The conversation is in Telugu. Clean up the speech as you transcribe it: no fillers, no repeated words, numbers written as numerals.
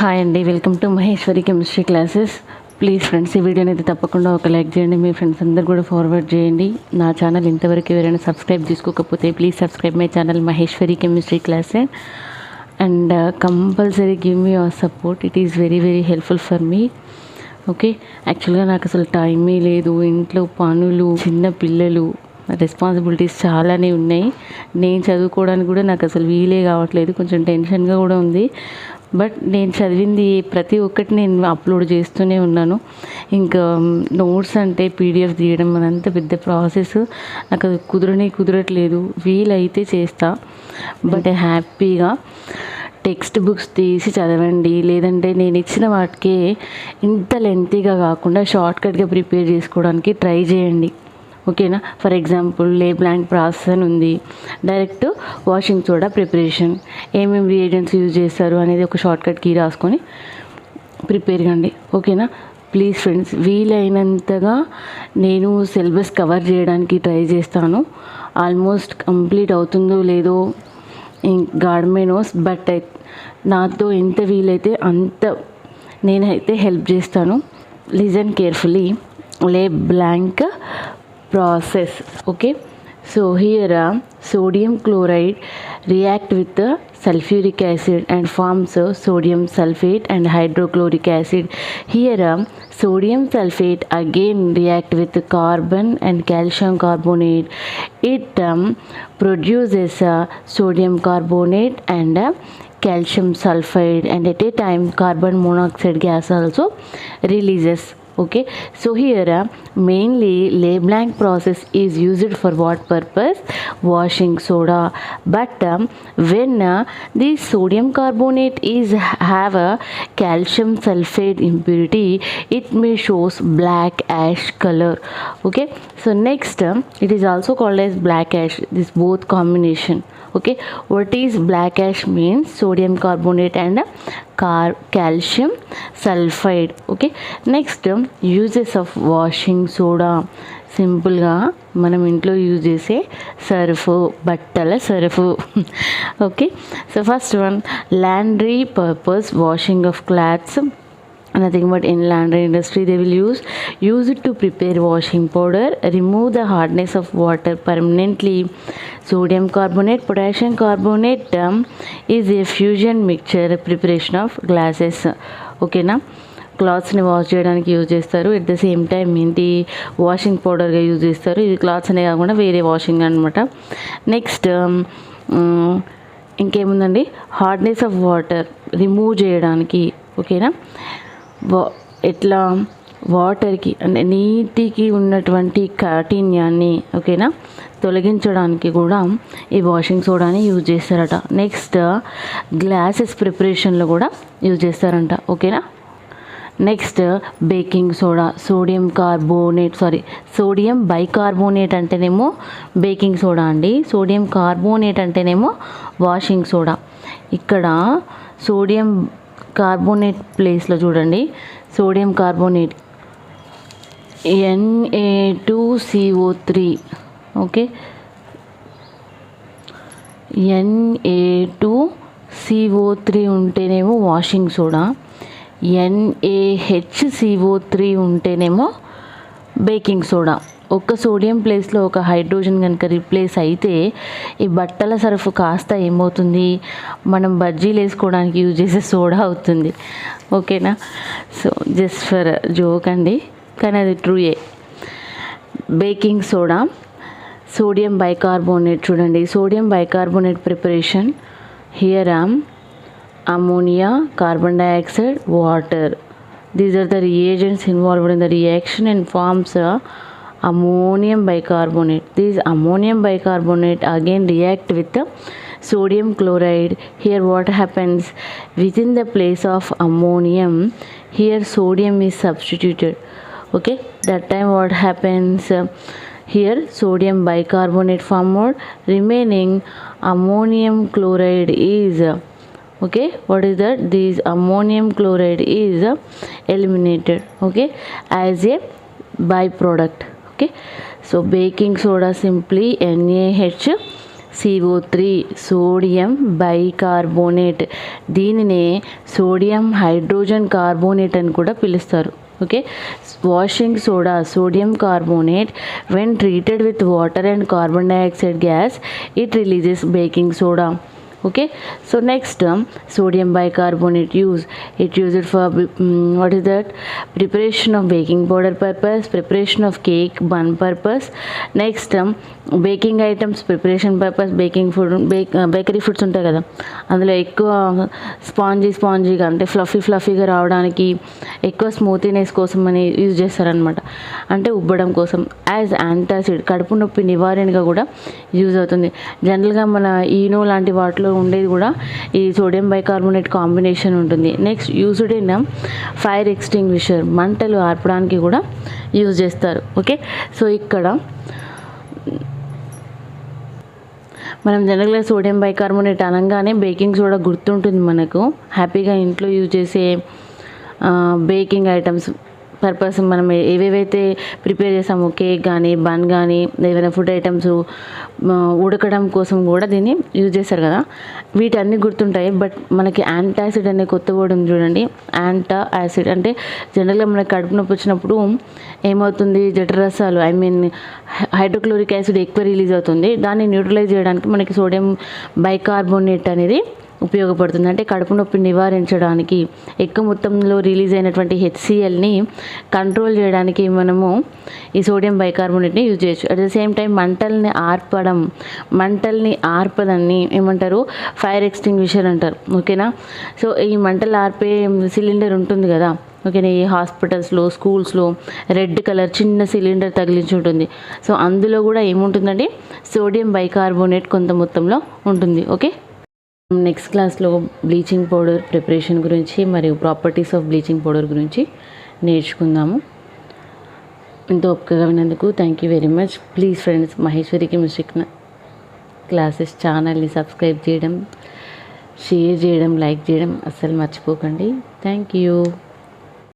హాయ్ అండి, welcome to Maheshwari chemistry classes. Please friends, ఈ వీడియోని అయితే తప్పకుండా ఒక లైక్ చేయండి, మీ ఫ్రెండ్స్ అందరు కూడా ఫార్వర్డ్ చేయండి. నా ఛానల్ ఇంతవరకు ఎవరైనా సబ్స్క్రైబ్ చేసుకోకపోతే please subscribe my channel Maheshwari chemistry classes and compulsory give me your support. It is very very helpful for me. Okay, యాక్చువల్గా నాకు అసలు టైమే లేదు, ఇంట్లో పనులు, చిన్న పిల్లలు, రెస్పాన్సిబిలిటీస్ చాలానే ఉన్నాయి. నేను చదువుకోవడానికి కూడా నాకు అసలు వీలే కావట్లేదు, కొంచెం టెన్షన్గా కూడా ఉంది. బట్ నేను చదివింది ప్రతి ఒక్కటి నేను అప్లోడ్ చేస్తూనే ఉన్నాను. ఇంకా నోట్స్ అంటే పీడిఎఫ్ తీయడం అదంతా పెద్ద ప్రాసెస్, నాకు అది కుదరట్లేదు. వీలైతే చేస్తా, బట్ హ్యాపీగా టెక్స్ట్ బుక్స్ తీసి చదవండి. లేదంటే నేను ఇచ్చిన వాటికి ఇంత లెంతీగా కాకుండా షార్ట్కట్గా ప్రిపేర్ చేసుకోవడానికి ట్రై చేయండి. ఓకేనా? ఫర్ ఎగ్జాంపుల్ లే బ్లాంక్ ప్రాసెస్ అని ఉంది, డైరెక్ట్ వాషింగ్ సోడా ప్రిపరేషన్, ఏమేమి రియేజెంట్స్ యూజ్ చేస్తారు అనేది ఒక షార్ట్కట్ కీ రాసుకొని ప్రిపేర్ కండి. ఓకేనా? ప్లీజ్ ఫ్రెండ్స్, వీలైనంతగా నేను సిలబస్ కవర్ చేయడానికి ట్రై చేస్తాను. ఆల్మోస్ట్ కంప్లీట్ అవుతుందో లేదో గాడ్ మే నోస్, బట్ నాతో ఎంత వీలైతే అంత నేనైతే హెల్ప్ చేస్తాను. Listen carefully. లే blank process. Okay, so here sodium chloride react with the sulfuric acid and forms sodium sulfate and hydrochloric acid. Here sodium sulfate again react with carbon and calcium carbonate. It produces sodium carbonate and calcium sulfide, and at a time carbon monoxide gas also releases. Okay, so here mainly lay blank process is used for what purpose? Washing soda. But when the sodium carbonate is have a calcium sulfate impurity, it may shows black ash color. Okay, so next it is also called as black ash, this both combination. Okay, what is black ash means? Sodium carbonate and calcium sulfide. Okay, next uses of washing soda. సింపుల్గా మనం ఇంట్లో యూజ్ చేసే సర్ఫ్, బట్టల Surf. Okay, so first one, laundry purpose washing of clothes. Nothing but in laundry industry they will use it to prepare washing powder, remove the hardness of water permanently. Sodium carbonate, potassium carbonate is a fusion mixture preparation of glasses. ఓకేనా? క్లాత్స్ని వాష్ చేయడానికి యూజ్ చేస్తారు, ఎట్ ద సేమ్ టైం ఏంటి వాషింగ్ పౌడర్గా యూజ్ చేస్తారు. ఇది క్లాత్స్ అనే కాకుండా వేరే వాషింగ్ అనమాట. నెక్స్ట్ ఇంకేముందండి, హార్డ్నెస్ ఆఫ్ వాటర్ రిమూవ్ చేయడానికి. ఓకేనా? ఎట్లా వాటర్కి అంటే నీటికి ఉన్నటువంటి కాఠిన్యాన్ని ఓకేనా తొలగించడానికి కూడా ఈ వాషింగ్ సోడాని యూజ్ చేస్తారట. నెక్స్ట్ గ్లాసెస్ ప్రిపరేషన్లో కూడా యూజ్ చేస్తారంట. ఓకేనా? Next baking soda, sodium bicarbonate అంటేనేమో బేకింగ్ సోడా అండి, సోడియం కార్బోనేట్ అంటేనేమో వాషింగ్ సోడా. ఇక్కడ సోడియం కార్బోనేట్ ప్లేస్లో చూడండి, sodium carbonate Na2CO3. Okay, Na2CO3 ఉంటేనేమో వాషింగ్ సోడా, NaHCO3 ఉంటేనేమో బేకింగ్ సోడా. ఒక సోడియం ప్లేస్లో ఒక హైడ్రోజన్ కనుక రీప్లేస్ అయితే ఈ బట్టల సరఫు కాస్త ఏమవుతుంది, మనం బజ్జీలు వేసుకోవడానికి యూజ్ చేసే సోడా అవుతుంది. ఓకేనా? సో జస్ట్ ఫర్ జోక్ అండి, కానీ అది ట్రూయే. Baking soda, sodium bicarbonate. చూడండి, sodium bicarbonate preparation. Here ammonia, carbon dioxide, water. These are the reagents involved in the reaction and forms ammonium bicarbonate. This ammonium bicarbonate again react with the sodium chloride. Here what happens, within the place of ammonium, here sodium is substituted. Okay, that time what happens, here sodium bicarbonate formed, remaining ammonium chloride is okay, what is that? This ammonium chloride is eliminated, okay, as a byproduct. Okay, so baking soda simply NaHCO CO3 sodium bicarbonate. దీనినే సోడియం హైడ్రోజన్ కార్బోనేట్ అని కూడా పిలుస్తారు. Okay, washing soda sodium carbonate when treated with water and carbon dioxide gas it releases baking soda. Okay, so next sodium bicarbonate it used for what is that, preparation of baking powder purpose, preparation of cake bun purpose. Next baking items preparation purpose, baking food bakery foods ఉంటాయి కదా, అందులో ఎక్కువ స్పాంజీగా అంటే ఫ్లఫీగా రావడానికి, ఎక్కువ స్మూతీనెస్ కోసం అని యూజ్ చేస్తారనమాట, అంటే ఉబ్బడం కోసం. యాజ్ యాంటాసిడ్ కడుపు నొప్పి నివారణగా కూడా యూజ్ అవుతుంది. జనరల్గా మన ఈనో లాంటి వాటిలో ఉండేది కూడా ఈ సోడియం బైకార్బోనేట్ కాంబినేషన్ ఉంటుంది. Next used in fire extinguisher, మంటలు ఆర్పడానికి కూడా యూజ్ చేస్తారు. ఓకే, సో ఇక్కడ మనం జనరల్గా సోడియం బైకార్బోనేట్ అనగానే బేకింగ్ సోడా గుర్తుంటుంది మనకు. హ్యాపీగా ఇంట్లో యూజ్ చేసే బేకింగ్ ఐటమ్స్ పర్పస్ మనం ఏవేవైతే ప్రిపేర్ చేసామో, కేక్ కానీ బన్ కానీ ఏదైనా ఫుడ్ ఐటమ్స్ ఉడకడం కోసం కూడా దీన్ని యూజ్ చేస్తారు కదా, వీటన్నీ గుర్తుంటాయి. బట్ మనకి యాంటాసిడ్ అనే కొత్త వర్డ్ ఉంది చూడండి. యాంటా యాసిడ్ అంటే జనరల్గా మనకి కడుపు నొప్పి వచ్చినప్పుడు ఏమవుతుంది, జఠరసాలు హైడ్రోక్లోరిక్ యాసిడ్ ఎక్కువ రిలీజ్ అవుతుంది. దాన్ని న్యూట్రలైజ్ చేయడానికి మనకి సోడియం బైకార్బోనేట్ అనేది ఉపయోగపడుతుంది. అంటే కడుపు నొప్పి నివారించడానికి, ఎక్కువ మొత్తంలో రిలీజ్ అయినటువంటి HClని కంట్రోల్ చేయడానికి మనము ఈ సోడియం బైకార్బోనేట్ని యూజ్ చేయొచ్చు. అట్ ద సేమ్ టైం మంటల్ని ఆర్పదాన్ని ఏమంటారు, ఫైర్ ఎక్స్టింగ్విషర్ అంటారు. ఓకేనా, సో ఈ మంటలు ఆర్పే సిలిండర్ ఉంటుంది కదా, ఓకేనా, ఈ హాస్పిటల్స్లో స్కూల్స్లో రెడ్ కలర్ చిన్న సిలిండర్ తగిలించి ఉంటుంది. సో అందులో కూడా ఏముంటుందంటే సోడియం బైకార్బోనేట్ కొంత మొత్తంలో ఉంటుంది. ఓకే, నెక్స్ట్ క్లాస్లో బ్లీచింగ్ పౌడర్ ప్రిపరేషన్ గురించి మరియు ప్రాపర్టీస్ ఆఫ్ బ్లీచింగ్ పౌడర్ గురించి నేర్చుకుందాము. ఇంత ఓపికగా విన్నందుకు thank you very much. Please friends, Maheshwari chemistry classes ఛానల్ని సబ్స్క్రైబ్ చేయడం, షేర్ చేయడం, లైక్ చేయడం అస్సలు మర్చిపోకండి. Thank you.